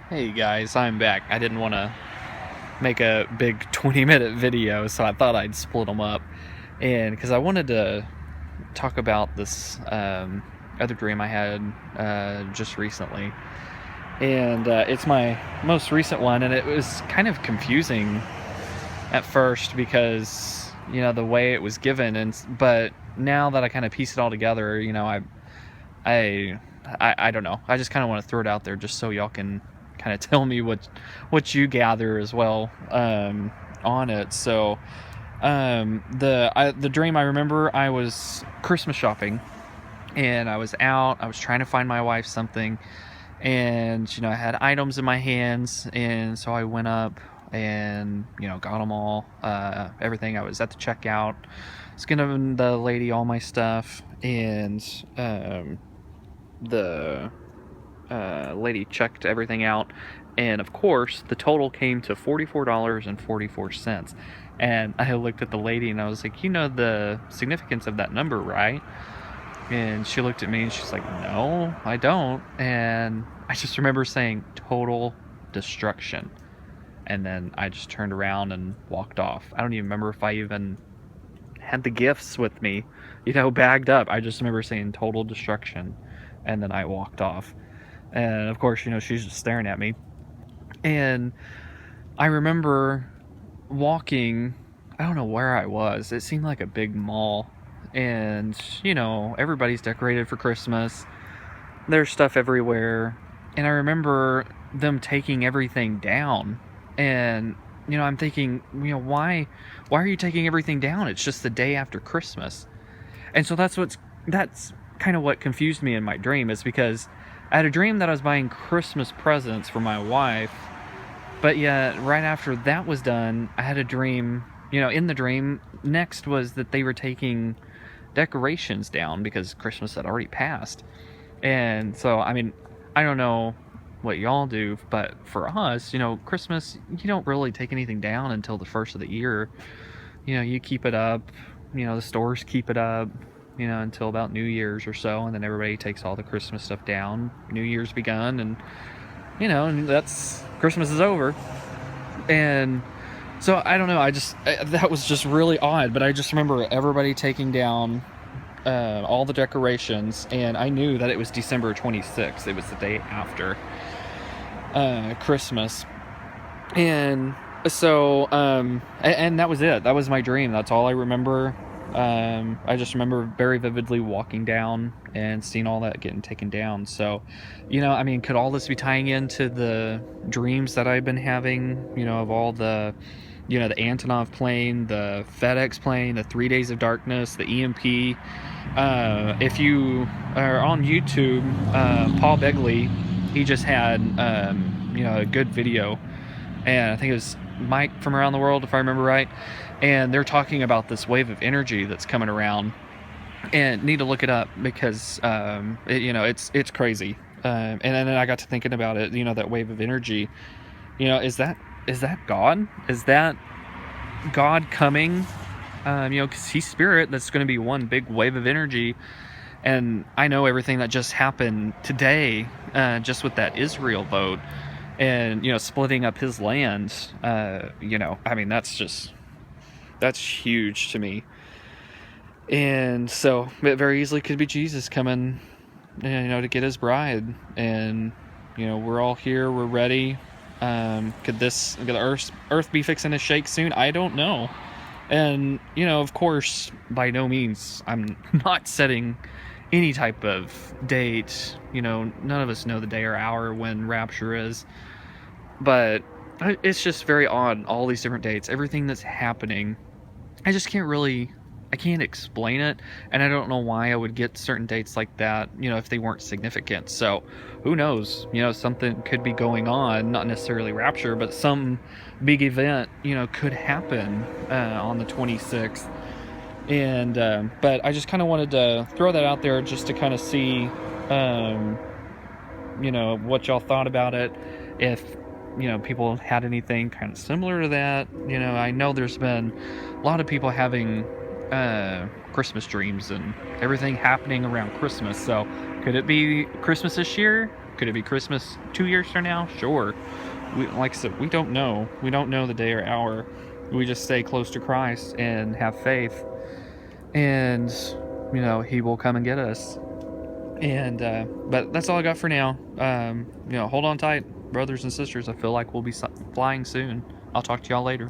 Hey guys, I'm back. I didn't want to make a big 20-minute video, so I thought I'd split them up. And because I wanted to talk about this other dream I had just recently. And it's my most recent one, and it was kind of confusing at first because, the way it was given. But now that I kind of piece it all together, I, I don't know. I just kind of want to throw it out there just so y'all can kind of tell me what you gather as well on it. So the dream, I remember I was Christmas shopping, and I was out. I was trying to find my wife something, and I had items in my hands, and so I went up and got them all, everything. I was at the checkout, was giving the lady all my stuff, and the lady checked everything out, and of course the total came to $44.44. And I looked at the lady and I was like, the significance of that number, right? And she looked at me and she's like, no, I don't. And I just remember saying total destruction, and then I just turned around and walked off. I don't even remember if I even had the gifts with me, bagged up. I just remember saying total destruction, and then I walked off. And of course, she's just staring at me. And I remember walking, I don't know where I was. It seemed like a big mall. And, everybody's decorated for Christmas. There's stuff everywhere. And I remember them taking everything down. And, I'm thinking, why are you taking everything down? It's just the day after Christmas. And so that's kind of what confused me in my dream, is because I had a dream that I was buying Christmas presents for my wife, but yet right after that was done, I had a dream, in the dream, next was that they were taking decorations down because Christmas had already passed. And so, I don't know what y'all do, but for us, Christmas, you don't really take anything down until the first of the year. You keep it up, the stores keep it up, until about New Year's or so, and then everybody takes all the Christmas stuff down. New Year's begun, and and that's Christmas is over. And so I don't know. That was just really odd. But I just remember everybody taking down all the decorations, and I knew that it was December 26th. It was the day after Christmas, and so and that was it. That was my dream. That's all I remember. I just remember very vividly walking down and seeing all that getting taken down. So, could all this be tying into the dreams that I've been having, of all the, the Antonov plane, the FedEx plane, the 3 Days of Darkness, the EMP? If you are on YouTube, Paul Begley, he just had, a good video, and I think it was Mike from Around the World, if I remember right. And they're talking about this wave of energy that's coming around, and need to look it up because it's crazy. And then I got to thinking about it. That wave of energy. Is that God? Is that God coming? Because He's spirit. That's going to be one big wave of energy. And I know everything that just happened today, just with that Israel vote, and splitting up His land. That's huge to me. And so it very easily could be Jesus coming, to get His bride. And, we're all here, we're ready. Could the earth be fixing to shake soon? I don't know. And, of course, by no means, I'm not setting any type of date. None of us know the day or hour when rapture is. But it's just very odd, all these different dates, everything that's happening. I can't explain it, and I don't know why I would get certain dates like that, if they weren't significant. So, who knows? Something could be going on, not necessarily rapture, but some big event, could happen on the 26th. And, but I just kind of wanted to throw that out there just to kind of see, what y'all thought about it. If people had anything kind of similar to that. I know there's been a lot of people having Christmas dreams and everything happening around Christmas. So could it be Christmas this year? Could it be Christmas 2 years from now? Sure. Like I said, we don't know. We don't know the day or hour. We just stay close to Christ and have faith, and He will come and get us. And but that's all I got for now. Hold on tight, brothers and sisters. I feel like we'll be flying soon. I'll talk to y'all later.